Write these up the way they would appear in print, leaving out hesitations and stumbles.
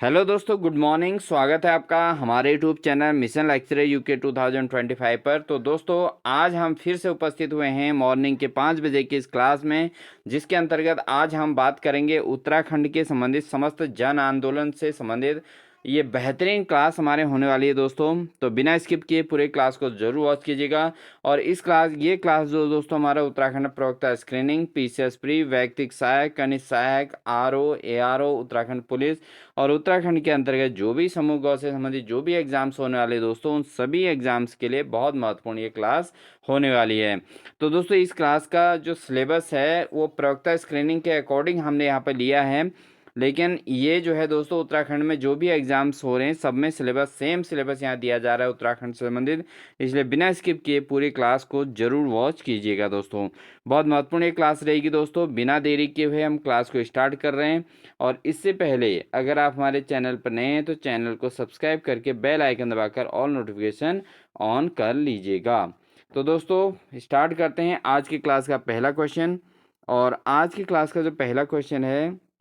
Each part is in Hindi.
हेलो दोस्तों, गुड मॉर्निंग। स्वागत है आपका हमारे YouTube channel mission lecturer UK 2025 पर। तो दोस्तों, आज हम फिर से उपस्थित हुए हैं मॉर्निंग के 5 बजे की इस क्लास में, जिसके अंतर्गत आज हम बात करेंगे उत्तराखंड के संबंधित समस्त जन आंदोलन से संबंधित। ये बेहतरीन क्लास हमारे होने वाली है दोस्तों, तो बिना स्किप किए पूरे क्लास को जरूर वॉच कीजिएगा। और ये क्लास जो दोस्तों हमारा उत्तराखंड प्रवक्ता स्क्रीनिंग, पीसीएस प्री, वैयक्तिक सहायक, कनिष्ठ सहायक, आरओ, एआरओ, उत्तराखंड पुलिस और उत्तराखंड के अंतर्गत जो भी समूह गौ से संबंधित जो भी एग्जाम्स होने वाले दोस्तों, उन सभी एग्जाम्स के लिए बहुत महत्वपूर्ण ये क्लास होने वाली है। तो दोस्तों, इस क्लास का जो सिलेबस है वो प्रवक्ता स्क्रीनिंग के अकॉर्डिंग हमने यहाँ पर लिया है, लेकिन ये जो है दोस्तों उत्तराखंड में जो भी एग्जाम्स हो रहे हैं सब में सिलेबस सेम सिलेबस यहाँ दिया जा रहा है उत्तराखंड से संबंधित। इसलिए बिना स्किप किए पूरी क्लास को जरूर वॉच कीजिएगा दोस्तों। बहुत महत्वपूर्ण ये क्लास रहेगी दोस्तों। बिना देरी किए हुए हम क्लास को स्टार्ट कर रहे हैं। और इससे पहले अगर आप हमारे चैनल पर नए हैं तो चैनल को सब्सक्राइब करके बेल आइकन दबाकर ऑल नोटिफिकेशन ऑन कर लीजिएगा। तो दोस्तों, स्टार्ट करते हैं आज की क्लास का पहला क्वेश्चन। और आज की क्लास का जो पहला क्वेश्चन है,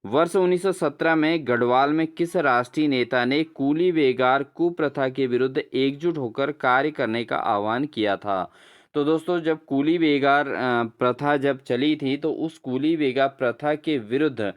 वर्ष 1917 में गढ़वाल में किस राष्ट्रीय नेता ने कूली बेगार कुप्रथा के विरुद्ध एकजुट होकर कार्य करने का आह्वान किया था? तो दोस्तों, जब कूली बेगार प्रथा जब चली थी तो उस कूली बेगार प्रथा के विरुद्ध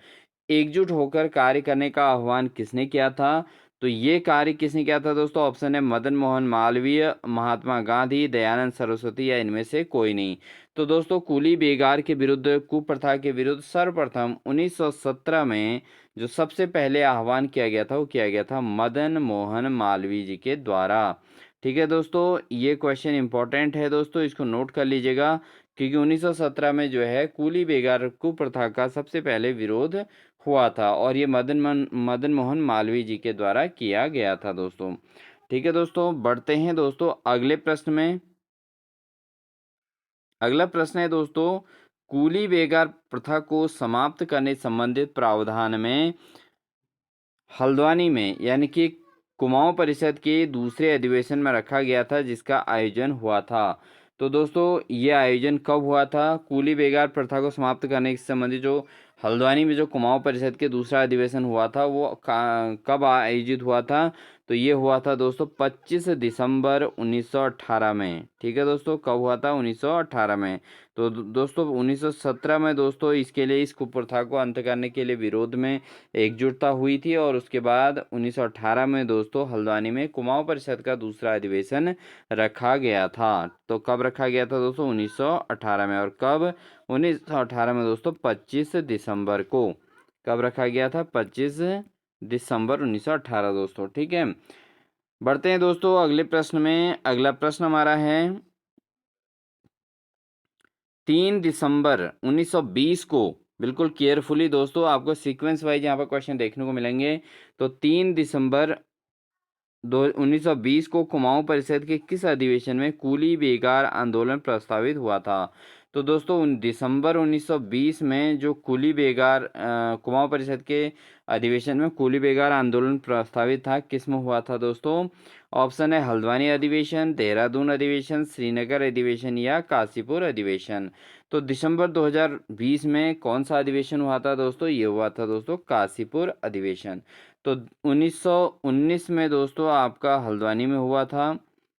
एकजुट होकर कार्य करने का आह्वान किसने किया था? तो ये कार्य किसने किया था दोस्तों? ऑप्शन है मदन मोहन मालवीय, महात्मा गांधी, दयानंद सरस्वती या इनमें से कोई नहीं। तो दोस्तों, कूली बेगार के विरुद्ध, कुप्रथा के विरुद्ध सर्वप्रथम 1917 में जो सबसे पहले आह्वान किया गया था वो किया गया था मदन मोहन मालवीय जी के द्वारा। ठीक है दोस्तों, ये क्वेश्चन इंपॉर्टेंट है दोस्तों, इसको नोट कर लीजिएगा, क्योंकि 1917 में जो है कूली बेगार कुप्रथा का सबसे पहले विरोध हुआ था और ये मदन मोहन मालवीय जी के द्वारा किया गया था दोस्तों। ठीक है दोस्तों, बढ़ते हैं दोस्तों अगले प्रश्न में। अगला प्रश्न है दोस्तों, कूली बेगार प्रथा को समाप्त करने संबंधित प्रावधान में हल्द्वानी में यानी कि कुमाऊं परिषद के दूसरे अधिवेशन में रखा गया था, जिसका आयोजन हुआ था। तो दोस्तों, ये आयोजन कब हुआ था? कूली बेगार प्रथा को समाप्त करने से संबंधित जो हल्द्वानी में जो कुमाऊं परिषद के दूसरा अधिवेशन हुआ था वो कब आयोजित हुआ था? तो ये हुआ था दोस्तों 25 दिसंबर 1918 में। ठीक है दोस्तों, कब हुआ था? 1918 में। तो दोस्तों 1917 में दोस्तों इसके लिए, इस कुप्रथा को अंत करने के लिए विरोध में एकजुटता हुई थी, और उसके बाद 1918 में दोस्तों हल्द्वानी में कुमाऊं परिषद का दूसरा अधिवेशन रखा गया था। तो कब रखा गया था दोस्तों? 1918 में। और कब? 1918 में दोस्तों 25 दिसंबर को। कब रखा गया था? 25 दिसंबर 1918 दोस्तों। ठीक है, बढ़ते हैं दोस्तों अगले प्रश्न में। अगला प्रश्न हमारा है, 3 दिसंबर 1920 को, बिल्कुल केयरफुली दोस्तों, आपको सीक्वेंस वाइज यहाँ पर क्वेश्चन देखने को मिलेंगे। तो 3 दिसंबर 1920 को कुमाऊं परिषद के किस अधिवेशन में कूली बेगार आंदोलन प्रस्तावित हुआ था? तो दोस्तों दिसंबर 1920 में जो कूली बेगार कुमाऊं परिषद के अधिवेशन में कूली बेगार आंदोलन प्रस्तावित था, किस में हुआ था दोस्तों? ऑप्शन है हल्द्वानी अधिवेशन, देहरादून अधिवेशन, श्रीनगर अधिवेशन या काशीपुर अधिवेशन। तो दिसंबर 2020 में कौन सा अधिवेशन हुआ था दोस्तों? ये हुआ था दोस्तों काशीपुर अधिवेशन। तो 1919 में दोस्तों आपका हल्द्वानी में हुआ था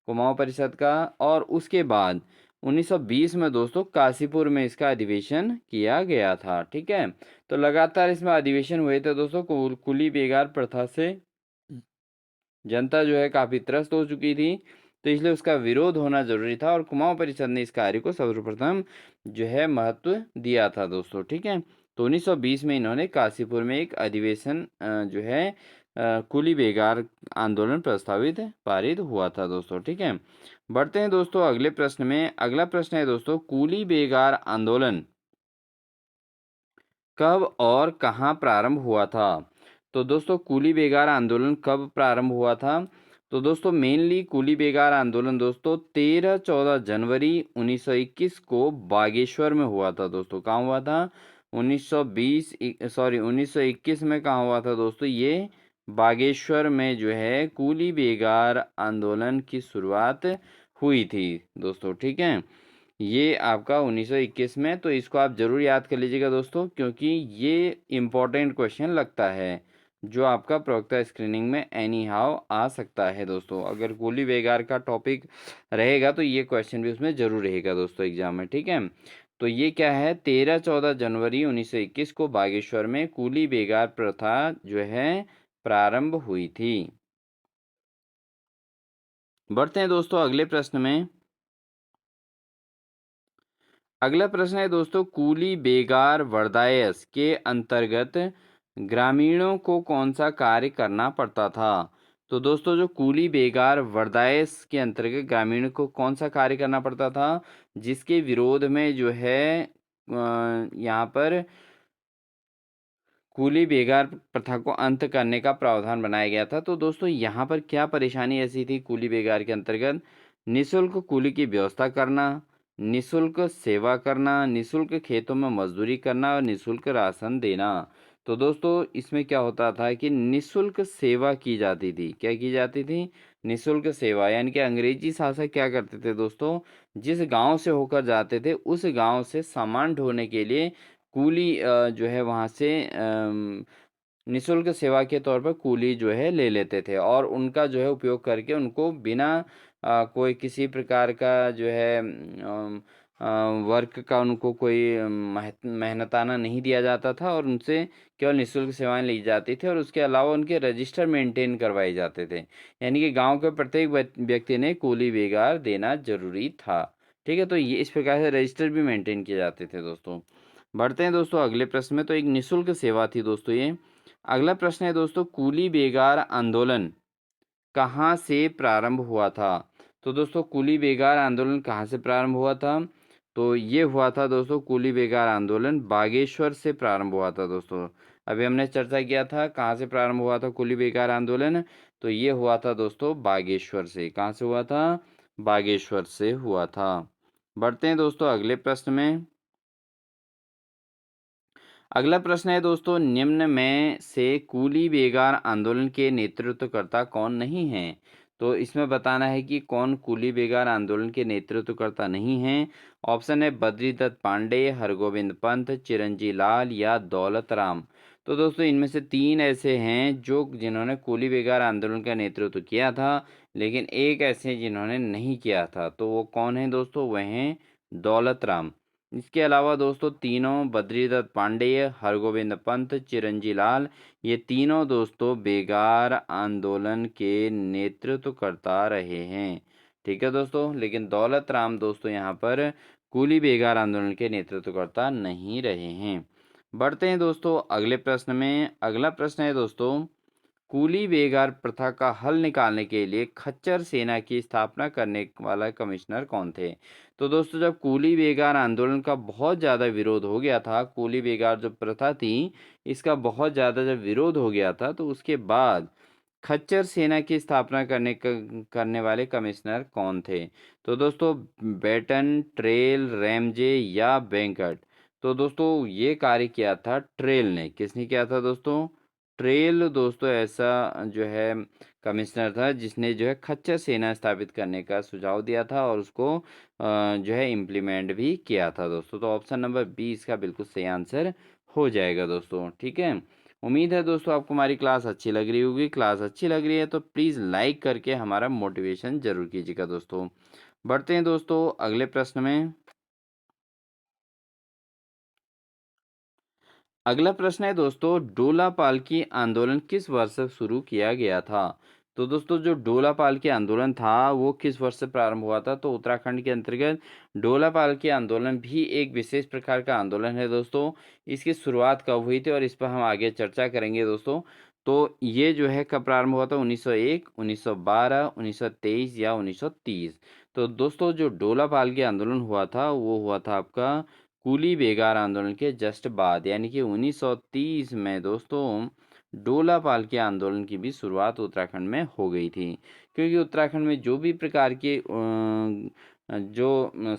कुमाऊं परिषद का, और उसके बाद 1920 में दोस्तों काशीपुर में इसका अधिवेशन किया गया था। ठीक है, तो लगातार इसमें अधिवेशन हुए थे दोस्तों। कुली बेगार प्रथा से जनता जो है काफी त्रस्त हो चुकी थी, तो इसलिए उसका विरोध होना जरूरी था, और कुमाऊं परिषद ने इस कार्य को सर्वप्रथम जो है महत्व दिया था दोस्तों। ठीक है, तो 1920 में इन्होंने काशीपुर में एक अधिवेशन जो है कुली बेगार आंदोलन प्रस्तावित पारित हुआ था दोस्तों। ठीक है, बढ़ते हैं दोस्तों अगले प्रश्न में। अगला प्रश्न है दोस्तों, कूली बेगार आंदोलन कब और कहाँ प्रारंभ हुआ था? तो दोस्तों कूली बेगार आंदोलन कब प्रारंभ हुआ था? तो दोस्तों मेनली कूली बेगार आंदोलन दोस्तों 13-14 जनवरी 1921 को बागेश्वर में हुआ था दोस्तों। कहाँ हुआ था? 1921 में कहाँ हुआ था दोस्तों? ये बागेश्वर में जो है कूली बेगार आंदोलन की शुरुआत हुई थी दोस्तों। ठीक है, ये आपका 1921 में, तो इसको आप जरूर याद कर लीजिएगा दोस्तों, क्योंकि ये इम्पोर्टेंट क्वेश्चन लगता है जो आपका प्रवक्ता स्क्रीनिंग में एनी हाउ आ सकता है दोस्तों। अगर कूली बेगार का टॉपिक रहेगा तो ये क्वेश्चन भी उसमें जरूर रहेगा दोस्तों एग्जाम में, ठीक है। तो ये क्या है, 13-14 जनवरी 1921 को बागेश्वर में कूली बेगार प्रथा जो है प्रारंभ हुई थी। बढ़ते हैं दोस्तों अगले प्रश्न में। अगला प्रश्न है दोस्तों, कूली बेगार वर्दायस के अंतर्गत ग्रामीणों को कौन सा कार्य करना पड़ता था। तो दोस्तों जो कूली बेगार वर्दायस के अंतर्गत ग्रामीणों को कौन सा कार्य करना पड़ता था, जिसके विरोध में जो है यहाँ पर कूली बेगार प्रथा को अंत करने का प्रावधान बनाया गया था। तो दोस्तों यहाँ पर क्या परेशानी ऐसी थी कूली बेगार के अंतर्गत, निःशुल्क कूली की व्यवस्था करना, निःशुल्क सेवा करना, निःशुल्क खेतों में मजदूरी करना और निःशुल्क राशन देना। तो दोस्तों इसमें क्या होता था कि निःशुल्क सेवा की जाती थी। क्या की जाती थी, निःशुल्क सेवा, यानी कि अंग्रेजी शासक क्या करते थे दोस्तों, जिस गांव से होकर जाते थे उस गांव से सामान ढोने के लिए कूली जो है वहाँ से निःशुल्क सेवा के तौर पर कूली जो है ले लेते थे, और उनका जो है उपयोग करके उनको बिना कोई किसी प्रकार का जो है वर्क का उनको कोई मेहनताना नहीं दिया जाता था, और उनसे केवल निःशुल्क सेवाएं ली जाती थी, और उसके अलावा उनके रजिस्टर मेंटेन करवाए जाते थे। यानी कि गांव के प्रत्येक व्यक्ति ने कूली बेगार देना जरूरी था। ठीक है, तो ये इस प्रकार से रजिस्टर भी मेंटेन किए जाते थे दोस्तों। बढ़ते हैं दोस्तों अगले प्रश्न में। तो एक निःशुल्क सेवा थी दोस्तों ये। अगला प्रश्न है दोस्तों, कूली बेगार आंदोलन कहाँ से प्रारंभ हुआ था। तो दोस्तों कूली बेगार आंदोलन कहाँ से प्रारंभ हुआ था, तो ये हुआ था दोस्तों, कूली बेगार आंदोलन बागेश्वर से प्रारंभ हुआ था दोस्तों। अभी हमने चर्चा किया था कहाँ से प्रारंभ हुआ था कूली बेगार आंदोलन, तो ये हुआ था दोस्तों बागेश्वर से। कहाँ से हुआ था, बागेश्वर से हुआ था। बढ़ते हैं दोस्तों अगले प्रश्न में। अगला प्रश्न है दोस्तों, निम्न में से कूली बेगार आंदोलन के नेतृत्वकर्ता कौन नहीं है। तो इसमें बताना है कि कौन कूली बेगार आंदोलन के नेतृत्वकर्ता नहीं है। ऑप्शन है बद्रीदत्त पांडे, हरगोविंद पंत, चिरंजी लाल या दौलत राम। तो दोस्तों इनमें से तीन ऐसे हैं जो जिन्होंने कूली बेगार आंदोलन का नेतृत्व किया था, लेकिन एक ऐसे जिन्होंने नहीं किया था। तो वो कौन है दोस्तों, वह हैं दौलत राम। इसके अलावा दोस्तों तीनों बद्रीदत्त पांडेय, हरगोविंद पंत, चिरंजी लाल, ये तीनों दोस्तों बेगार आंदोलन के नेतृत्वकर्ता रहे हैं। ठीक है दोस्तों, लेकिन दौलत राम दोस्तों यहाँ पर कूली बेगार आंदोलन के नेतृत्वकर्ता नहीं रहे हैं। बढ़ते हैं दोस्तों अगले प्रश्न में। अगला प्रश्न है दोस्तों, कूली बेगार प्रथा का हल निकालने के लिए खच्चर सेना की स्थापना करने वाला कमिश्नर कौन थे। तो दोस्तों जब कूली बेगार आंदोलन का बहुत ज़्यादा विरोध हो गया था, कूली बेगार जो प्रथा थी इसका बहुत ज़्यादा जब विरोध हो गया था, तो उसके बाद खच्चर सेना की स्थापना करने वाले कमिश्नर कौन थे। तो दोस्तों बेटन, ट्रेल, रैमजे या वेंकट। तो दोस्तों ये कार्य किया था ट्रेल ने। किसने किया था दोस्तों, ट्रेल दोस्तों ऐसा जो है कमिश्नर था जिसने जो है खच्चर सेना स्थापित करने का सुझाव दिया था, और उसको जो है इम्प्लीमेंट भी किया था दोस्तों। तो ऑप्शन नंबर बी इसका बिल्कुल सही आंसर हो जाएगा दोस्तों। ठीक है, उम्मीद है दोस्तों आपको हमारी क्लास अच्छी लग रही होगी। क्लास अच्छी लग रही है तो प्लीज़ लाइक करके हमारा मोटिवेशन जरूर कीजिएगा दोस्तों। बढ़ते हैं दोस्तों अगले प्रश्न में। अगला प्रश्न है दोस्तों, डोला पालकी आंदोलन किस वर्ष से शुरू किया गया था। तो दोस्तों जो डोला पालकी आंदोलन था वो किस वर्ष से प्रारंभ हुआ था। तो उत्तराखंड के अंतर्गत डोला पालकी आंदोलन भी एक विशेष प्रकार का आंदोलन है दोस्तों। इसकी शुरुआत कब हुई थी और इस पर हम आगे चर्चा करेंगे दोस्तों। तो ये जो है कब प्रारंभ हुआ था, 1901, 1912, 1923 या 1930। तो दोस्तों जो डोला पालकी आंदोलन हुआ था वो हुआ था आपका कूली बेगार आंदोलन के जस्ट बाद, यानी कि 1930 में दोस्तों डोला पालकी आंदोलन की भी शुरुआत उत्तराखंड में हो गई थी। क्योंकि उत्तराखंड में जो भी प्रकार के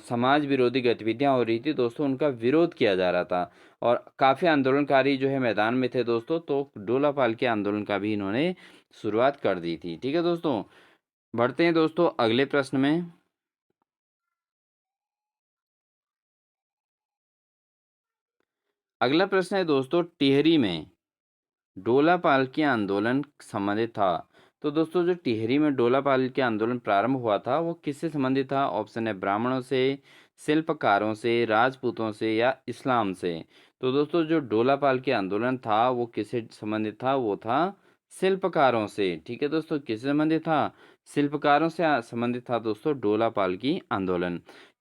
समाज विरोधी गतिविधियां हो रही थी दोस्तों, उनका विरोध किया जा रहा था, और काफ़ी आंदोलनकारी जो है मैदान में थे दोस्तों। तो डोला पालकी आंदोलन का भी इन्होंने शुरुआत कर दी थी। ठीक है दोस्तों, बढ़ते हैं दोस्तों अगले प्रश्न में। अगला प्रश्न है दोस्तों, टिहरी में डोला पालकी आंदोलन संबंधित था? तो दोस्तों जो टिहरी में डोला पालकी आंदोलन प्रारंभ हुआ था वो किससे संबंधित था? ऑप्शन है ब्राह्मणों से, शिल्पकारों से, राजपूतों से या इस्लाम से। तो दोस्तों जो डोला पालकी आंदोलन था वो किससे संबंधित था? वो था शिल्पकारों से। ठीक है दोस्तों, किससे संबंधित था? शिल्पकारों से संबंधित था दोस्तों डोला पालकी आंदोलन।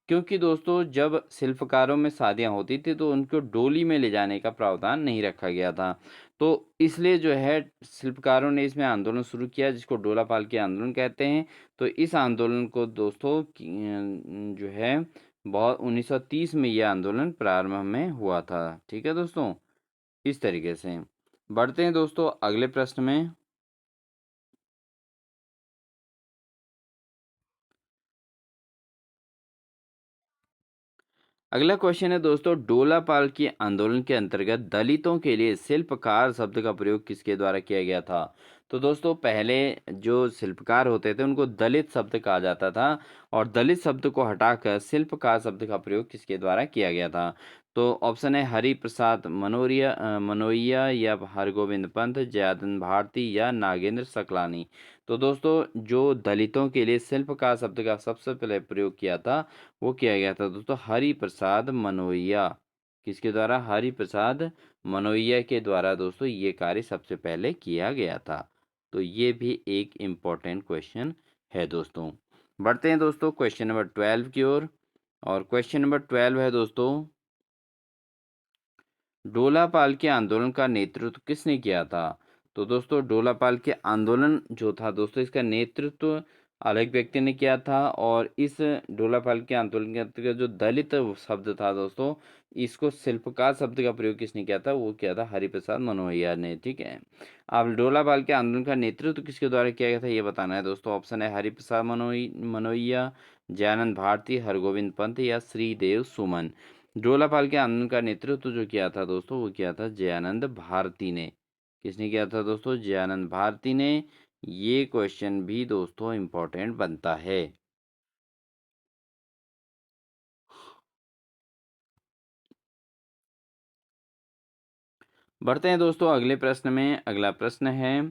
क्योंकि दोस्तों जब शिल्पकारों में शादियां होती थी तो उनको डोली में ले जाने का प्रावधान नहीं रखा गया था। तो इसलिए जो है शिल्पकारों ने इसमें आंदोलन शुरू किया जिसको डोला पालकी आंदोलन कहते हैं। तो इस आंदोलन को दोस्तों जो है बहुत 1930 में यह आंदोलन प्रारंभ में हुआ था। ठीक है दोस्तों, इस तरीके से बढ़ते हैं दोस्तों अगले प्रश्न में। अगला क्वेश्चन है दोस्तों, डोला पालकी आंदोलन के अंतर्गत दलितों के लिए शिल्पकार शब्द का प्रयोग किसके द्वारा किया गया था? तो दोस्तों पहले जो शिल्पकार होते थे उनको दलित शब्द कहा जाता था और दलित शब्द को हटाकर शिल्पकार शब्द का प्रयोग किसके द्वारा किया गया था? तो ऑप्शन है हरि प्रसाद मनोइया या हरगोविंद पंत, जयानंद भारती या नागेंद्र सकलानी। तो दोस्तों जो दलितों के लिए शिल्पकार शब्द का सबसे पहले प्रयोग किया था वो किया गया था दोस्तों हरि प्रसाद मनोइया। किसके द्वारा? हरि प्रसाद मनोइया के द्वारा दोस्तों ये कार्य सबसे पहले किया गया था। तो ये भी एक इम्पोर्टेंट क्वेश्चन है दोस्तों। बढ़ते हैं दोस्तों क्वेश्चन नंबर 12 की ओर। और क्वेश्चन नंबर 12 है दोस्तों, डोला पाल के आंदोलन का नेतृत्व किसने किया था? तो दोस्तों डोला पाल के आंदोलन जो था दोस्तों इसका नेतृत्व अलग व्यक्ति ने किया था। और इस डोला पाल के आंदोलन के अंतर्गत जो दलित शब्द था दोस्तों इसको शिल्पकार शब्द का प्रयोग किसने किया था? वो किया था हरिप्रसाद मनोहैया ने। ठीक है, अब डोला पाल के आंदोलन का नेतृत्व किसके द्वारा किया गया था ये बताना है दोस्तों। ऑप्शन है हरिप्रसाद मनोहैया, जयानंद भारती, हरगोविंद पंत या श्रीदेव सुमन। डोला पाल के आंदोलन का नेतृत्व जो किया था दोस्तों वो किया था जयानंद भारती ने। किसने किया था दोस्तों? जयानंद भारती ने। ये क्वेश्चन भी दोस्तों इम्पोर्टेंट बनता है। बढ़ते हैं दोस्तों अगले प्रश्न में। अगला प्रश्न है,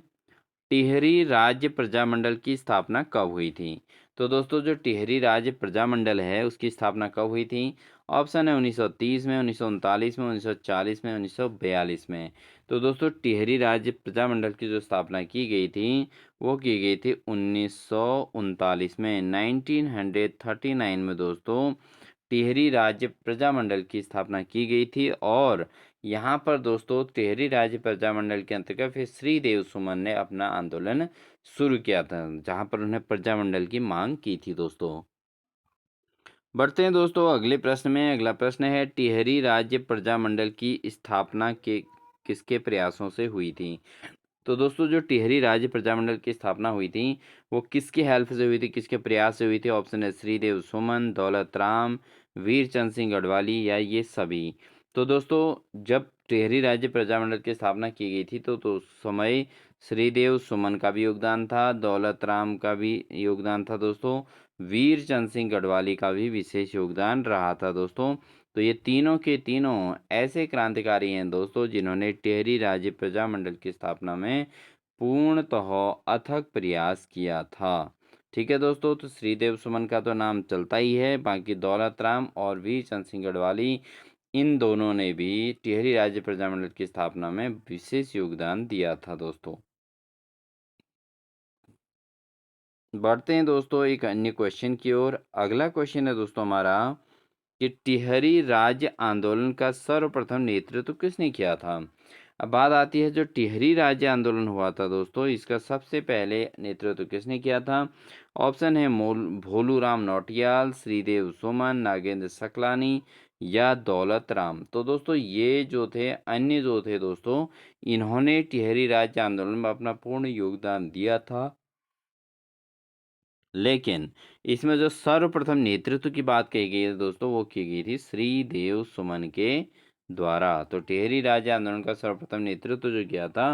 टिहरी राज्य प्रजामंडल की स्थापना कब हुई थी? तो दोस्तों जो टिहरी राज्य प्रजामंडल है उसकी स्थापना कब हुई थी? ऑप्शन है 1930 में, 1939 में, 1940 में, 1942 में। तो दोस्तों टिहरी राज्य प्रजामंडल की जो स्थापना की गई थी वो की गई थी 1939 में, 1939 में दोस्तों टिहरी राज्य प्रजामंडल की स्थापना की गई थी। और यहाँ पर दोस्तों टिहरी राज्य प्रजामंडल के अंतर्गत फिर श्रीदेव सुमन ने अपना आंदोलन शुरू किया था जहाँ पर उन्हें प्रजामंडल की मांग की थी दोस्तों। बढ़ते हैं दोस्तों अगले प्रश्न में। अगला प्रश्न है, टिहरी राज्य प्रजामंडल की स्थापना के किसके प्रयासों से हुई थी? तो दोस्तों जो टिहरी राज्य प्रजामंडल की स्थापना हुई थी वो किसकी हेल्प से हुई थी, किसके प्रयास से हुई थी? ऑप्शन है श्रीदेव सुमन, दौलत राम, वीर चंद सिंह गढ़वाली या ये सभी। तो दोस्तों जब टिहरी राज्य प्रजामंडल की स्थापना की गई थी तो उस समय श्रीदेव सुमन का भी योगदान था, दौलत राम का भी योगदान था दोस्तों, वीर चंद सिंह गढ़वाली का भी विशेष योगदान रहा था दोस्तों। तो ये तीनों के तीनों ऐसे क्रांतिकारी हैं दोस्तों जिन्होंने टिहरी राज्य प्रजामंडल की स्थापना में पूर्णतः अथक प्रयास किया था। ठीक है दोस्तों, तो श्रीदेव सुमन का तो नाम चलता ही है, बाकी दौलत राम और वीर चंद सिंह गढ़वाली इन दोनों ने भी टिहरी राज्य प्रजामंडल की स्थापना में विशेष योगदान दिया था दोस्तों। बढ़ते हैं दोस्तों एक अन्य क्वेश्चन की ओर। अगला क्वेश्चन है दोस्तों हमारा कि टिहरी राज्य आंदोलन का सर्वप्रथम नेतृत्व किसने किया था? अब बात आती है जो टिहरी राज्य आंदोलन हुआ था दोस्तों इसका सबसे पहले नेतृत्व किसने किया था? ऑप्शन है भोलूराम नौटियाल, श्रीदेव सुमन, नागेंद्र सकलानी या दौलत राम। तो दोस्तों ये जो थे अन्य जो थे दोस्तों इन्होंने टिहरी राज्य आंदोलन में अपना पूर्ण योगदान दिया था। लेकिन इसमें जो सर्वप्रथम नेतृत्व की बात कही गई है दोस्तों वो की गई थी श्रीदेव सुमन के द्वारा। तो टिहरी राज्य आंदोलन का सर्वप्रथम नेतृत्व जो किया था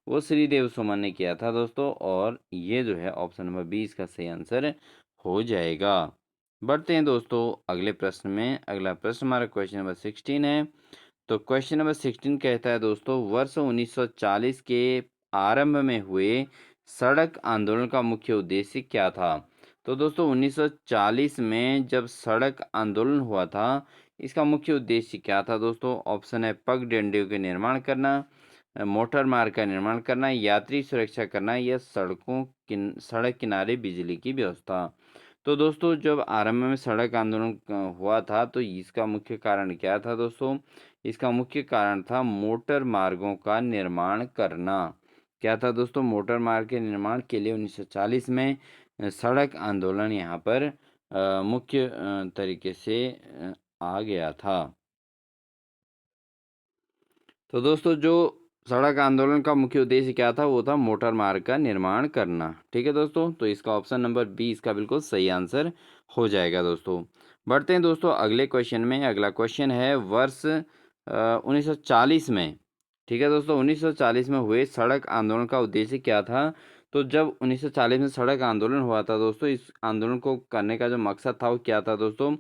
वो श्रीदेव सुमन ने किया था दोस्तों। और ये जो है ऑप्शन नंबर 20 का सही आंसर हो जाएगा। बढ़ते हैं दोस्तों अगले प्रश्न में। अगला प्रश्न हमारा क्वेश्चन नंबर 16 है, तो क्वेश्चन नंबर 16 कहता है दोस्तों, वर्ष 1940 के आरंभ में हुए सड़क आंदोलन का मुख्य उद्देश्य क्या था? तो दोस्तों 1940 में जब सड़क आंदोलन हुआ था, इसका मुख्य उद्देश्य क्या था दोस्तों? ऑप्शन है पगडंडियों के निर्माण करना, मोटर मार्ग का निर्माण करना, यात्री सुरक्षा करना, या सड़क किनारे बिजली की व्यवस्था। तो दोस्तों जब आरंभ में सड़क आंदोलन हुआ था, तो इसका मुख्य कारण क्या था दोस्तों? इसका मुख्य कारण था मोटर मार्गों का निर्माण करना। क्या था दोस्तों? मोटर मार्ग के निर्माण के लिए 1940 में सड़क आंदोलन यहाँ पर मुख्य तरीके से आ गया था। तो दोस्तों जो सड़क आंदोलन का मुख्य उद्देश्य क्या था? वो था मोटर मार्ग का निर्माण करना। ठीक है दोस्तों, तो इसका ऑप्शन नंबर बी इसका बिल्कुल सही आंसर हो जाएगा दोस्तों। बढ़ते हैं दोस्तों अगले क्वेश्चन में। अगला क्वेश्चन है वर्ष 1940 में। ठीक है दोस्तों, 1940 में हुए सड़क आंदोलन का उद्देश्य क्या था? तो जब 1940 में सड़क आंदोलन हुआ था दोस्तों, इस आंदोलन को करने का जो मकसद था वो क्या था दोस्तों?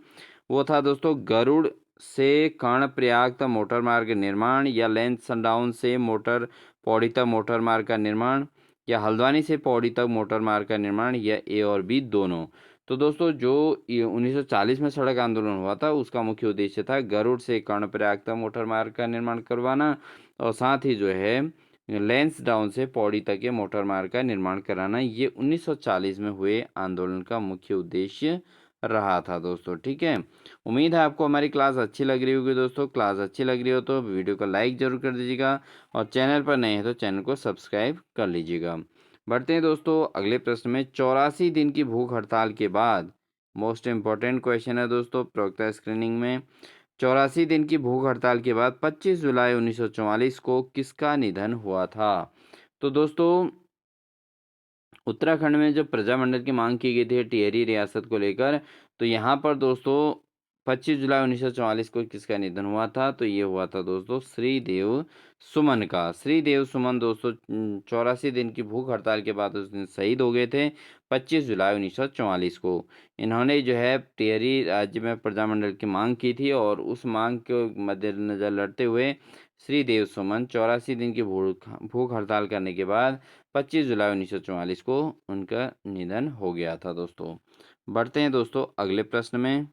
वो था दोस्तों गरुड़ से कर्णप्रयाग तक मोटर मार्ग निर्माण, या लेंथ सनडाउन से मोटर पौड़ी तक मोटर मार्ग का निर्माण, या हल्द्वानी से पौड़ी तक मोटर मार्ग का निर्माण, या ए और बी दोनों। तो दोस्तों जो 1940 में सड़क आंदोलन हुआ था, उसका मुख्य उद्देश्य था गरुड़ से कर्णप्रयाग तक मोटर मार्ग का निर्माण करवाना, और साथ ही जो है लेंस डाउन से पौड़ी तक के मोटर मार्ग का निर्माण कराना। ये 1940 में हुए आंदोलन का मुख्य उद्देश्य रहा था दोस्तों। ठीक है, उम्मीद है आपको हमारी क्लास अच्छी लग रही होगी दोस्तों। क्लास अच्छी लग रही हो तो वीडियो को लाइक जरूर कर दीजिएगा, और चैनल पर नए हैं तो चैनल को सब्सक्राइब कर लीजिएगा। बढ़ते हैं दोस्तों अगले प्रश्न में। 84 दिन की भूख हड़ताल के बाद, मोस्ट इम्पोर्टेंट क्वेश्चन है दोस्तों प्रवक्ता स्क्रीनिंग में। 84 दिन की भूख हड़ताल के बाद 25 जुलाई 1944 को किसका निधन हुआ था? तो दोस्तों उत्तराखंड में जो प्रजामंडल की मांग की गई थी टिहरी रियासत को लेकर, तो यहाँ पर दोस्तों 25 जुलाई 1944 को किसका निधन हुआ था? तो ये हुआ था दोस्तों श्रीदेव सुमन का। श्रीदेव सुमन दोस्तों 84 दिन की भूख हड़ताल के बाद उस दिन शहीद हो गए थे 25 जुलाई 1944 को। इन्होंने जो है टिहरी राज्य में प्रजामंडल की मांग की थी, और उस मांग को मद्देनजर लड़ते हुए श्रीदेव सुमन 84 दिन की भूख हड़ताल करने के बाद 25 जुलाई 1944 को उनका निधन हो गया था दोस्तों। बढ़ते हैं दोस्तों अगले प्रश्न में।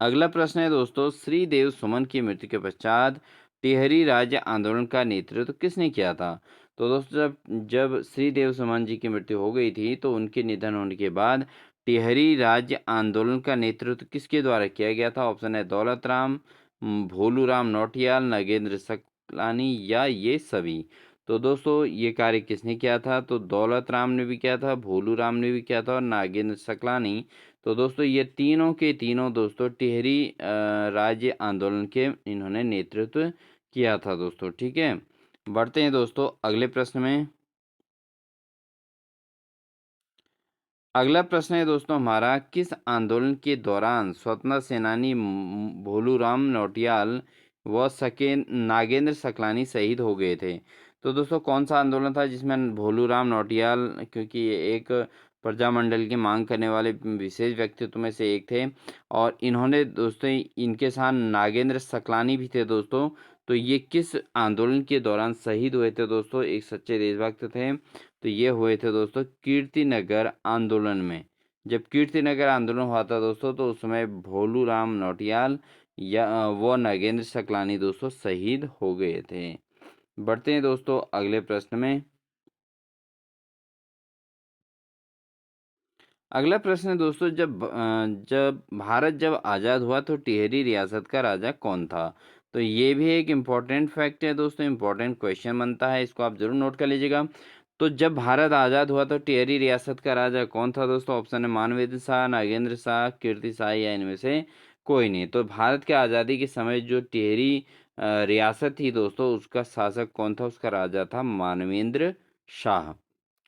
अगला प्रश्न है दोस्तों, श्रीदेव सुमन की मृत्यु के पश्चात टिहरी राज्य आंदोलन का नेतृत्व किसने किया था? तो दोस्तों जब जब श्रीदेव सुमन जी की मृत्यु हो गई थी, तो उनके निधन होने के बाद टिहरी राज्य आंदोलन का नेतृत्व किसके द्वारा किया गया था? ऑप्शन है दौलत राम, भोलूराम नौटियाल, नागेंद्र सकलानी, या ये सभी। तो दोस्तों ये कार्य किसने किया था? तो दौलत राम ने भी किया था, भोलू राम ने भी किया था, और नागेंद्र सकलानी। तो दोस्तों ये तीनों के तीनों दोस्तों टिहरी राज्य आंदोलन के इन्होंने नेतृत्व किया था दोस्तों। ठीक है, बढ़ते हैं दोस्तों अगले प्रश्न में। अगला प्रश्न है दोस्तों हमारा, किस आंदोलन के दौरान स्वतंत्रता सेनानी भोलूराम नौटियाल व सके नागेंद्र सकलानी शहीद हो गए थे? तो दोस्तों कौन सा आंदोलन था जिसमें भोलूराम नौटियाल, क्योंकि ये एक प्रजामंडल की मांग करने वाले विशेष व्यक्तित्व में से एक थे, और इन्होंने दोस्तों इनके साथ नागेंद्र सकलानी भी थे दोस्तों। तो ये किस आंदोलन के दौरान शहीद हुए थे दोस्तों? एक सच्चे देशभक्त थे, तो ये हुए थे दोस्तों कीर्तिनगर आंदोलन में। जब कीर्तिनगर आंदोलन हुआ था दोस्तों, तो उस समय भोलू राम नौटियाल या वो नागेंद्र सकलानी दोस्तों शहीद हो गए थे। बढ़ते हैं दोस्तों अगले प्रश्न में। अगला प्रश्न है दोस्तों, जब भारत जब आज़ाद हुआ तो टिहरी रियासत का राजा कौन था? तो ये भी एक इम्पॉर्टेंट फैक्ट है दोस्तों, इम्पॉर्टेंट क्वेश्चन बनता है, इसको आप जरूर नोट कर लीजिएगा। तो जब भारत आज़ाद हुआ तो टिहरी रियासत का राजा कौन था दोस्तों? ऑप्शन है मानवेंद्र शाह, नागेंद्र शाह, कीर्ति शाह, या इनमें से कोई नहीं। तो भारत के आज़ादी के समय जो टिहरी रियासत थी दोस्तों, उसका शासक कौन था? उसका राजा था मानवेंद्र शाह।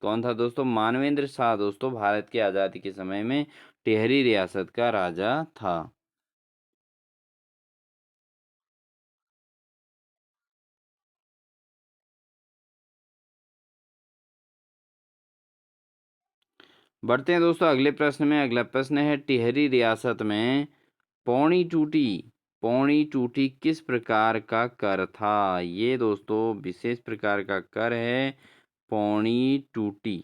कौन था दोस्तों? मानवेंद्र शाह दोस्तों भारत की आज़ादी के समय में टिहरी रियासत का राजा था। बढ़ते हैं दोस्तों अगले प्रश्न में। अगला प्रश्न है, टिहरी रियासत में पौनी टूटी, पौनी टूटी किस प्रकार का कर था? ये दोस्तों विशेष प्रकार का कर है, पौनी टूटी।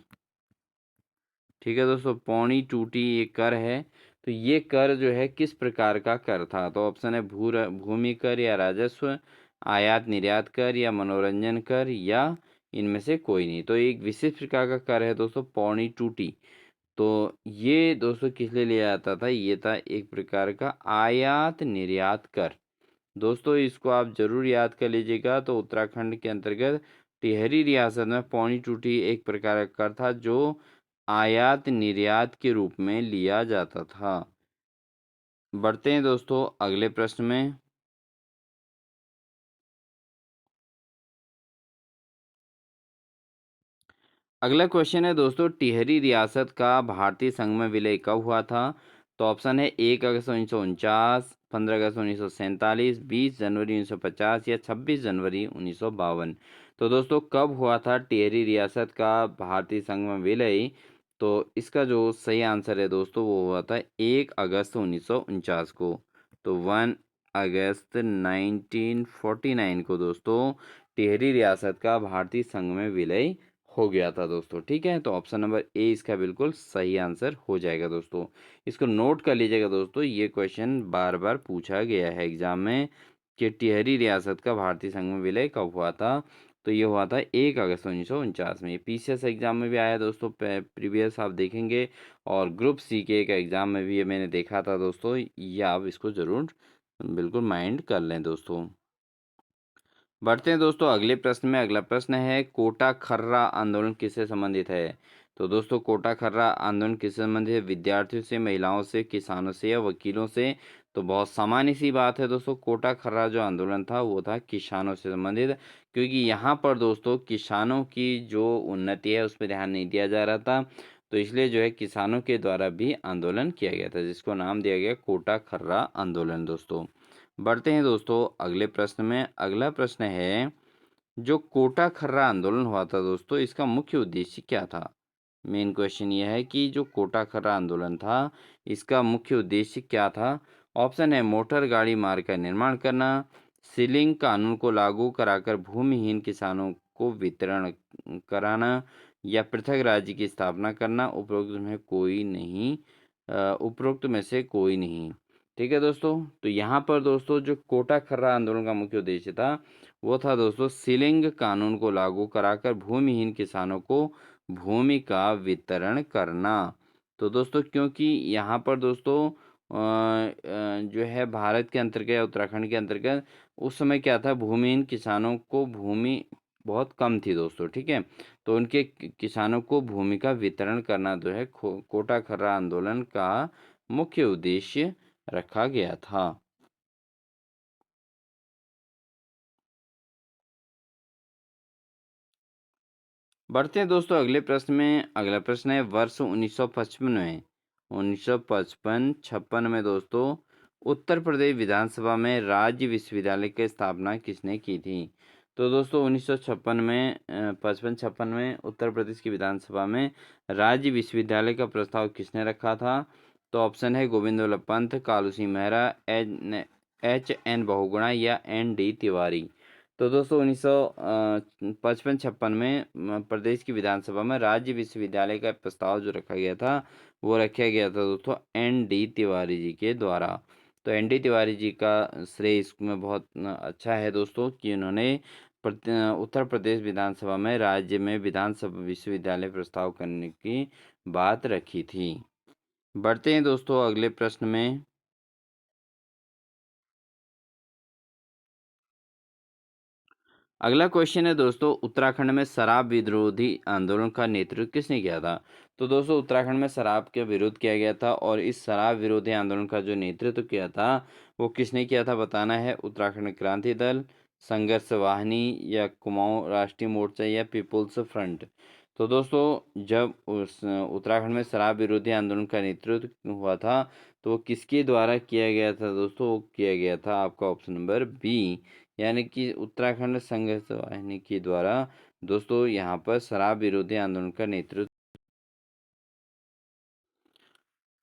ठीक है दोस्तों, पौनी टूटी ये कर है। तो ये कर जो है किस प्रकार का कर था? तो ऑप्शन है भूमि कर या राजस्व, आयात निर्यात कर या मनोरंजन कर या इनमें से कोई नहीं। तो एक विशेष प्रकार का कर है दोस्तों पौनी टूटी। तो ये दोस्तों किस लिए लिया जाता था? ये था एक प्रकार का आयात निर्यात कर। दोस्तों इसको आप जरूर याद कर लीजिएगा। तो उत्तराखंड के अंतर्गत टिहरी रियासत में पौनी टूटी एक प्रकार का कर था जो आयात निर्यात के रूप में लिया जाता था। बढ़ते हैं दोस्तों अगले प्रश्न में। अगला क्वेश्चन है दोस्तों, टिहरी रियासत का भारतीय संघ में विलय कब हुआ था? तो ऑप्शन है 1 अगस्त 1949, 15 अगस्त 1947, 20 जनवरी 1950 या 26 जनवरी 1952। तो दोस्तों कब हुआ था टिहरी रियासत का भारतीय संघ में विलय? तो इसका जो सही आंसर है दोस्तों वो हुआ था 1 अगस्त 1949 को। तो 1 अगस्त 1949 को दोस्तों टिहरी रियासत का भारतीय संघ में विलय हो गया था दोस्तों। ठीक है, तो ऑप्शन नंबर ए इसका बिल्कुल सही आंसर हो जाएगा दोस्तों। इसको नोट कर लीजिएगा दोस्तों, ये क्वेश्चन बार बार पूछा गया है एग्जाम में कि टिहरी रियासत का भारतीय संघ में विलय कब हुआ था? तो ये हुआ था 1 अगस्त 1949 में। ये पीसीएस एग्जाम में भी आया दोस्तों, प्रीवियस आप देखेंगे। और ग्रुप सी के एक एग्जाम में भी ये मैंने देखा था दोस्तों। ये आप इसको ज़रूर बिल्कुल माइंड कर लें दोस्तों। बढ़ते हैं दोस्तों अगले प्रश्न में। अगला प्रश्न है कोटा खर्रा आंदोलन किससे संबंधित है? तो दोस्तों कोटा खर्रा आंदोलन किससे संबंधित है? विद्यार्थियों से, महिलाओं से, किसानों से या वकीलों से? तो बहुत सामान्य सी बात है दोस्तों, कोटा खर्रा जो आंदोलन था वो था किसानों से संबंधित। क्योंकि यहाँ पर दोस्तों किसानों की जो उन्नति है उस पर ध्यान नहीं दिया जा रहा था। तो इसलिए जो है किसानों के द्वारा भी आंदोलन किया गया था, जिसको नाम दिया गया कोटा खर्रा आंदोलन दोस्तों। बढ़ते हैं दोस्तों अगले प्रश्न में। अगला प्रश्न है, जो कोटा खर्रा आंदोलन हुआ था दोस्तों इसका मुख्य उद्देश्य क्या था? मेन क्वेश्चन ये है कि जो कोटा खर्रा आंदोलन था इसका मुख्य उद्देश्य क्या था? ऑप्शन है मोटर गाड़ी मार्ग का निर्माण करना, सीलिंग कानून को लागू कराकर भूमिहीन किसानों को वितरण कराना या पृथक राज्य की स्थापना करना। उपरोक्त में से कोई नहीं। ठीक है दोस्तों, तो यहाँ पर दोस्तों जो कोटा खर्रा आंदोलन का मुख्य उद्देश्य था वो था दोस्तों सीलिंग कानून को लागू कराकर भूमिहीन किसानों को भूमि का वितरण करना। तो दोस्तों क्योंकि यहाँ पर दोस्तों जो है भारत के अंतर्गत या उत्तराखंड के अंतर्गत उस समय क्या था, भूमिहीन किसानों को भूमि बहुत कम थी दोस्तों। ठीक है, तो उनके किसानों को भूमि का वितरण करना जो है कोटा खर्रा आंदोलन का मुख्य उद्देश्य रखा गया था। बढ़ते हैं दोस्तों अगले प्रश्न में। अगला प्रश्न है वर्ष 1955 में 1955-56 में दोस्तों उत्तर प्रदेश विधानसभा में राज्य विश्वविद्यालय की स्थापना किसने की थी? तो दोस्तों 1956 में 55-56 में उत्तर प्रदेश की विधानसभा में राज्य विश्वविद्यालय का प्रस्ताव किसने रखा था? तो ऑप्शन है गोविंद वल्लभ पंत, कालू सिंह मेहरा, एच एन बहुगुणा या एन डी तिवारी। तो दोस्तों 1955-56 में प्रदेश की विधानसभा में राज्य विश्वविद्यालय का प्रस्ताव जो रखा गया था वो रखा गया था दोस्तों एन डी तिवारी जी के द्वारा। तो एन डी तिवारी जी का श्रेय इसमें बहुत अच्छा है दोस्तों कि उन्होंने उत्तर प्रदेश विधानसभा में राज्य में विधानसभा विश्वविद्यालय प्रस्ताव करने की बात रखी थी। बढ़ते हैं दोस्तों अगले प्रश्न में। अगला क्वेश्चन है दोस्तों, उत्तराखंड में शराब विरोधी आंदोलन का नेतृत्व किसने किया था? तो दोस्तों उत्तराखंड में शराब के विरोध किया गया था और इस शराब विरोधी आंदोलन का जो नेतृत्व किया था वो किसने किया था बताना है। उत्तराखंड क्रांति दल, संघर्ष वाहिनी या कुमाऊं राष्ट्रीय मोर्चा या पीपुल्स फ्रंट। तो दोस्तों जब उस उत्तराखंड में शराब विरोधी आंदोलन का नेतृत्व हुआ था तो वो किसके द्वारा किया गया था दोस्तों? वो किया गया था आपका ऑप्शन नंबर बी, यानी कि उत्तराखंड संघर्ष वाहिनी के द्वारा दोस्तों यहाँ पर शराब विरोधी आंदोलन का नेतृत्व।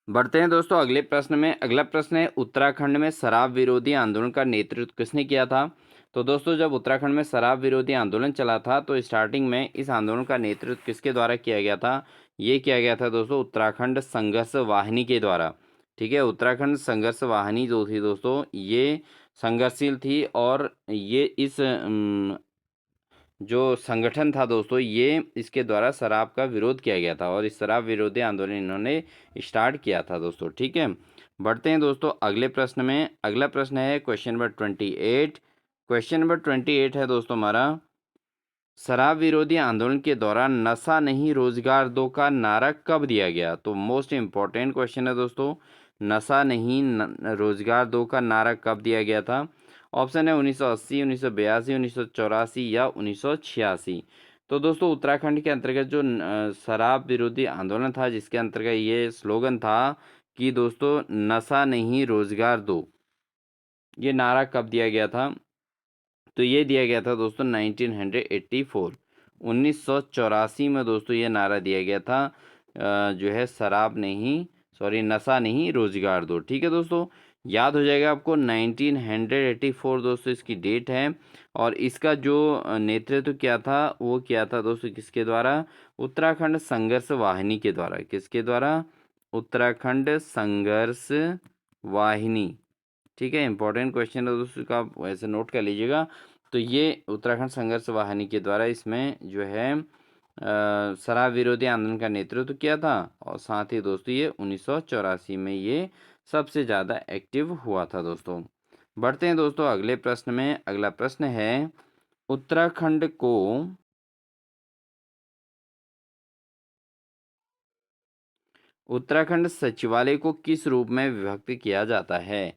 बढ़ते हैं दोस्तों अगले प्रश्न में। अगला प्रश्न है, उत्तराखंड में शराब विरोधी आंदोलन का नेतृत्व किसने किया था? तो दोस्तों जब उत्तराखंड में शराब विरोधी आंदोलन चला था तो स्टार्टिंग में इस आंदोलन का नेतृत्व किसके द्वारा किया गया था? ये किया गया था दोस्तों उत्तराखंड संघर्ष वाहिनी के द्वारा। ठीक है, उत्तराखंड संघर्ष वाहिनी जो थी दोस्तों ये संघर्षशील थी, और ये इस जो संगठन था दोस्तों ये इसके द्वारा शराब का विरोध किया गया था, और इस शराब विरोधी आंदोलन इन्होंने स्टार्ट किया था दोस्तों। ठीक है, बढ़ते हैं दोस्तों अगले प्रश्न में। अगला प्रश्न है क्वेश्चन नंबर 28। क्वेश्चन नंबर 28 है दोस्तों हमारा, शराब विरोधी आंदोलन के दौरान नशा नहीं रोजगार दो का नारा कब दिया गया? तो मोस्ट इम्पोर्टेंट क्वेश्चन है दोस्तों, नशा नहीं रोजगार दो का नारा कब दिया गया था? ऑप्शन है 1980, 1982, 1984 या 1986। तो दोस्तों उत्तराखंड के अंतर्गत जो शराब विरोधी आंदोलन था जिसके अंतर्गत ये स्लोगन था कि दोस्तों नशा नहीं रोजगार दो, ये नारा कब दिया गया था? तो ये दिया गया था दोस्तों 1984, 1984 में दोस्तों ये नारा दिया गया था, जो है शराब नहीं, सॉरी नशा नहीं रोजगार दो। ठीक है दोस्तों, याद हो जाएगा आपको 1984 दोस्तों इसकी डेट है, और इसका जो नेतृत्व किया था वो किया था दोस्तों किसके द्वारा? उत्तराखंड संघर्ष वाहिनी के द्वारा। किसके द्वारा? उत्तराखंड संघर्ष वाहिनी। ठीक है, इंपॉर्टेंट क्वेश्चन है दोस्तों का, आप वैसे नोट कर लीजिएगा। तो ये उत्तराखंड संघर्ष वाहिनी के द्वारा इसमें जो है शराब विरोधी आंदोलन का नेतृत्व किया था, और साथ ही दोस्तों ये 1984 में ये सबसे ज़्यादा एक्टिव हुआ था दोस्तों। बढ़ते हैं दोस्तों अगले प्रश्न में। अगला प्रश्न है, उत्तराखंड को उत्तराखंड सचिवालय को किस रूप में विभक्त किया जाता है?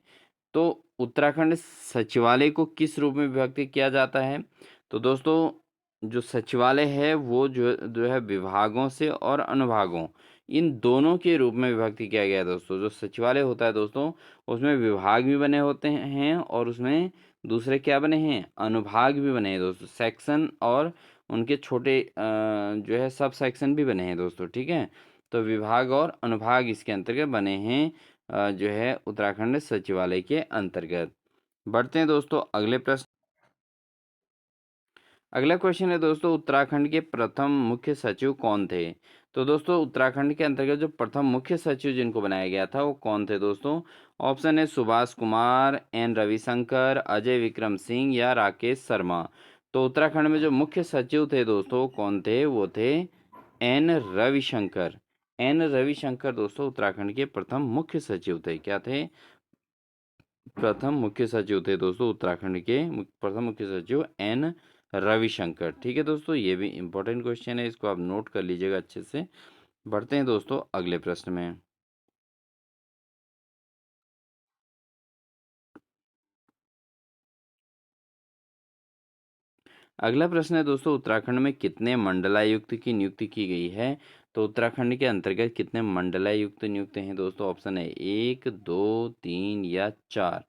तो उत्तराखंड सचिवालय को किस रूप में विभक्त किया जाता है? तो दोस्तों जो सचिवालय है वो जो जो है विभागों से और अनुभागों, इन दोनों के रूप में विभक्त किया गया है दोस्तों। जो सचिवालय होता है दोस्तों उसमें विभाग भी बने होते हैं, और उसमें दूसरे क्या बने हैं? अनुभाग भी बने हैं दोस्तों, सेक्शन, और उनके छोटे जो है सब सेक्शन भी बने हैं दोस्तों। ठीक है, तो विभाग और अनुभाग इसके अंतर्गत बने हैं जो है उत्तराखंड सचिवालय के अंतर्गत। बढ़ते हैं दोस्तों अगले प्रश्न। अगला क्वेश्चन है दोस्तों, उत्तराखंड के प्रथम मुख्य सचिव कौन थे? तो दोस्तों उत्तराखंड के अंतर्गत जो प्रथम मुख्य सचिव जिनको बनाया गया था वो कौन थे दोस्तों? ऑप्शन है सुभाष कुमार, एन रविशंकर, अजय विक्रम सिंह या राकेश शर्मा। तो उत्तराखंड में जो मुख्य सचिव थे दोस्तों कौन थे? वो थे एन रविशंकर। एन रविशंकर दोस्तों उत्तराखंड के प्रथम मुख्य सचिव थे। क्या थे? प्रथम मुख्य सचिव थे दोस्तों उत्तराखंड के प्रथम मुख्य सचिव एन रविशंकर। ठीक है दोस्तों, ये भी इंपॉर्टेंट क्वेश्चन है, इसको आप नोट कर लीजिएगा अच्छे से। बढ़ते हैं दोस्तों अगले प्रश्न में। अगला प्रश्न है दोस्तों, उत्तराखंड में कितने मंडलायुक्त की नियुक्ति की गई है? तो उत्तराखंड के अंतर्गत कितने मंडलायुक्त नियुक्त हैं दोस्तों? ऑप्शन है 1, 2, 3 या 4।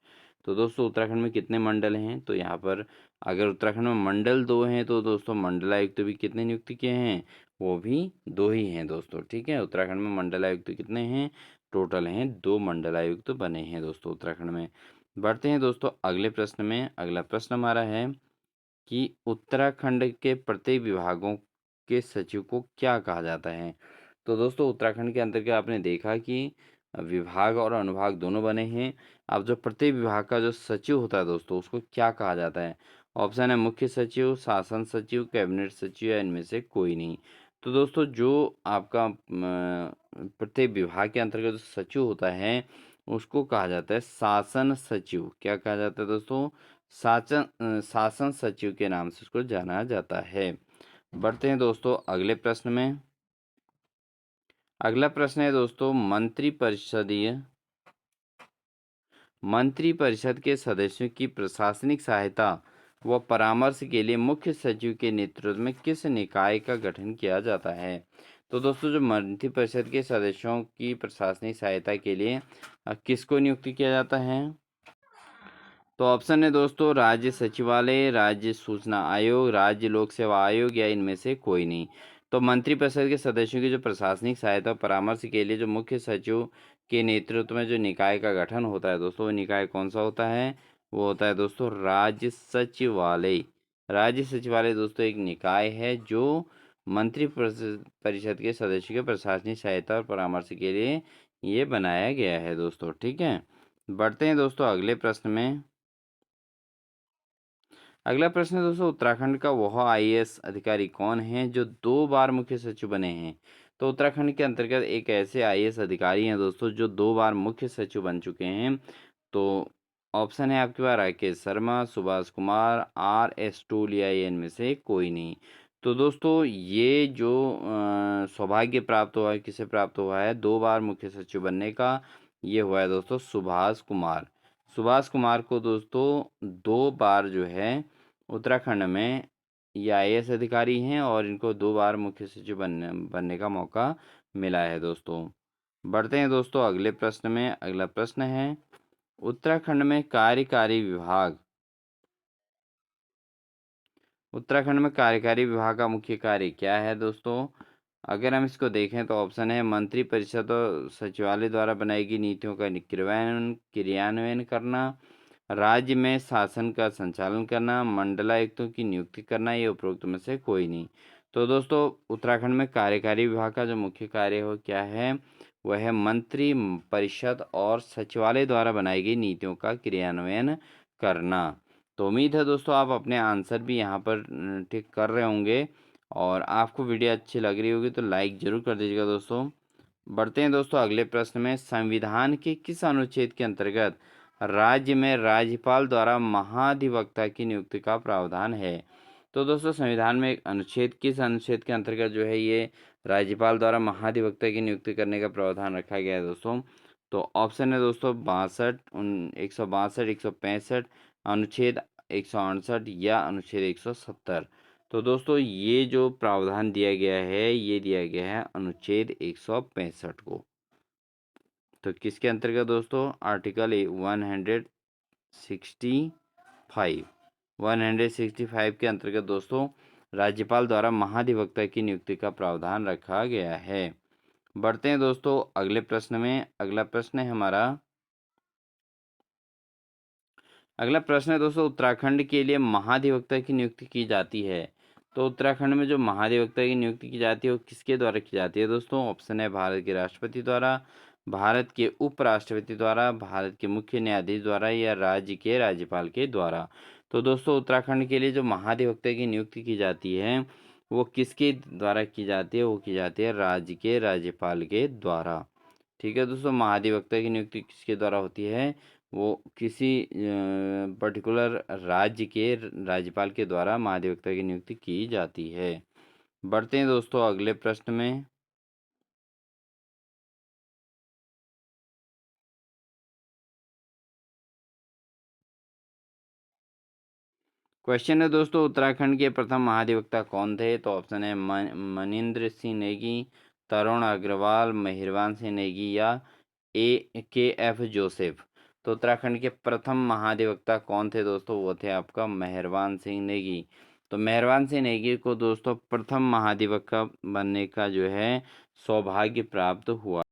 तो दोस्तों उत्तराखंड में कितने मंडल हैं? तो यहाँ पर अगर उत्तराखंड में मंडल 2 हैं तो दोस्तों मंडलायुक्त भी कितने नियुक्त किए हैं? वो भी 2 ही हैं दोस्तों। ठीक है, उत्तराखंड में मंडलायुक्त कितने हैं? टोटल हैं 2 मंडलायुक्त बने हैं दोस्तों उत्तराखंड में। बढ़ते हैं दोस्तों अगले प्रश्न में। अगला प्रश्न हमारा है कि उत्तराखंड के प्रत्येक विभागों के सचिव को क्या कहा जाता है? तो दोस्तों उत्तराखंड के अंतर्गत आपने देखा कि विभाग और अनुभाग दोनों बने हैं। अब जो प्रत्येक विभाग का जो सचिव होता है दोस्तों उसको क्या कहा जाता है? ऑप्शन है मुख्य सचिव, शासन सचिव, कैबिनेट सचिव या इनमें से कोई नहीं। तो दोस्तों जो आपका प्रत्येक विभाग के अंतर्गत जो सचिव होता है उसको कहा जाता है शासन सचिव। क्या कहा जाता है दोस्तों? शासन सचिव के नाम से उसको जाना जाता है। बढ़ते हैं दोस्तों अगले प्रश्न में। अगला प्रश्न है दोस्तों, मंत्रि परिषद के सदस्यों की प्रशासनिक सहायता व परामर्श के लिए मुख्य सचिव के नेतृत्व में किस निकाय का गठन किया जाता है? तो दोस्तों जो मंत्रि परिषद के सदस्यों की प्रशासनिक सहायता के लिए किसको नियुक्त किया जाता है? तो ऑप्शन है दोस्तों राज्य सचिवालय, राज्य सूचना आयोग, राज्य लोक सेवा आयोग या इनमें से कोई नहीं। तो मंत्रिपरिषद के सदस्यों की जो प्रशासनिक सहायता और परामर्श के लिए जो मुख्य सचिव के नेतृत्व में जो निकाय का गठन होता है दोस्तों, वो निकाय कौन सा होता है? वो होता है दोस्तों राज्य सचिवालय। राज्य सचिवालय दोस्तों एक निकाय है जो मंत्री परिषद के सदस्यों के प्रशासनिक सहायता और परामर्श के लिए ये बनाया गया है दोस्तों। ठीक है, बढ़ते हैं दोस्तों अगले प्रश्न में। अगला प्रश्न है दोस्तों, उत्तराखंड का वह आईएएस अधिकारी कौन है जो 2 बार मुख्य सचिव बने हैं? तो उत्तराखंड के अंतर्गत एक ऐसे आईएएस अधिकारी हैं दोस्तों जो 2 बार मुख्य सचिव बन चुके हैं। तो ऑप्शन है आपके पास राकेश शर्मा, सुभाष कुमार, आर एस टूल या इनमें से कोई नहीं। तो दोस्तों ये जो सौभाग्य प्राप्त हुआ है, किसे प्राप्त हुआ है 2 बार मुख्य सचिव बनने का? ये हुआ है दोस्तों सुभाष कुमार। सुभाष कुमार को दोस्तों 2 बार जो है उत्तराखंड में ये आईएएस अधिकारी हैं और इनको 2 बार मुख्य सचिव बनने का मौका मिला है दोस्तों। बढ़ते हैं दोस्तों अगले प्रश्न में। अगला प्रश्न है, उत्तराखंड में कार्यकारी विभाग, उत्तराखंड में कार्यकारी विभाग का मुख्य कार्य क्या है दोस्तों? अगर हम इसको देखें तो ऑप्शन है मंत्री परिषद और सचिवालय द्वारा बनाई गई नीतियों का क्रियान्वयन करना, राज्य में शासन का संचालन करना, मंडलायुक्तों की नियुक्ति करना, ये उपरोक्त में से कोई नहीं। तो दोस्तों उत्तराखंड में कार्यकारी विभाग का जो मुख्य कार्य हो क्या है? वह है मंत्री परिषद और सचिवालय द्वारा बनाई गई नीतियों का क्रियान्वयन करना। तो उम्मीद है दोस्तों आप अपने आंसर भी यहाँ पर ठीक कर रहे होंगे और आपको वीडियो अच्छी लग रही होगी तो लाइक ज़रूर कर दीजिएगा दोस्तों। बढ़ते हैं दोस्तों अगले प्रश्न में। संविधान के किस अनुच्छेद के अंतर्गत राज्य में राज्यपाल द्वारा महाधिवक्ता की नियुक्ति का प्रावधान है? तो दोस्तों संविधान में एक अनुच्छेद, किस अनुच्छेद के अंतर्गत जो है ये राज्यपाल द्वारा महाधिवक्ता की नियुक्ति करने का प्रावधान रखा गया है दोस्तों? तो ऑप्शन है दोस्तों 62, 162, 165, अनुच्छेद 168 या अनुच्छेद 170। तो दोस्तों ये जो प्रावधान दिया गया है ये दिया गया है अनुच्छेद 165 को। तो किसके अंतर्गत दोस्तों? आर्टिकल 165, 165 के अंतर्गत दोस्तों राज्यपाल द्वारा महाधिवक्ता की नियुक्ति का प्रावधान रखा गया है। बढ़ते हैं दोस्तों अगले प्रश्न में। अगला प्रश्न है हमारा, अगला प्रश्न है दोस्तों, उत्तराखंड के लिए महाधिवक्ता की नियुक्ति की जाती है। तो उत्तराखंड में जो महाधिवक्ता की नियुक्ति की जाती है वो किसके द्वारा की जाती है दोस्तों? ऑप्शन है भारत के राष्ट्रपति द्वारा, भारत के उपराष्ट्रपति द्वारा, भारत के मुख्य न्यायाधीश द्वारा या राज्य के राज्यपाल के द्वारा। तो दोस्तों उत्तराखंड के लिए जो महाधिवक्ता की नियुक्ति की जाती है वो किसके द्वारा की जाती है? वो की जाती है राज्य के राज्यपाल के द्वारा। ठीक है दोस्तों, महाधिवक्ता की नियुक्ति किसके द्वारा होती है? वो किसी पर्टिकुलर राज्य के राज्यपाल के द्वारा महाधिवक्ता की नियुक्ति की जाती है। बढ़ते हैं दोस्तों अगले प्रश्न में। क्वेश्चन है दोस्तों, उत्तराखंड के प्रथम महाधिवक्ता कौन थे? तो ऑप्शन है मनिंद्र सिंह नेगी, तरुण अग्रवाल, मेहरबान सिंह नेगी या के एफ जोसेफ। तो उत्तराखंड के प्रथम महाधिवक्ता कौन थे दोस्तों? वो थे आपका मेहरबान सिंह नेगी। तो मेहरबान सिंह नेगी को दोस्तों प्रथम महाधिवक्ता बनने का जो है सौभाग्य प्राप्त हुआ।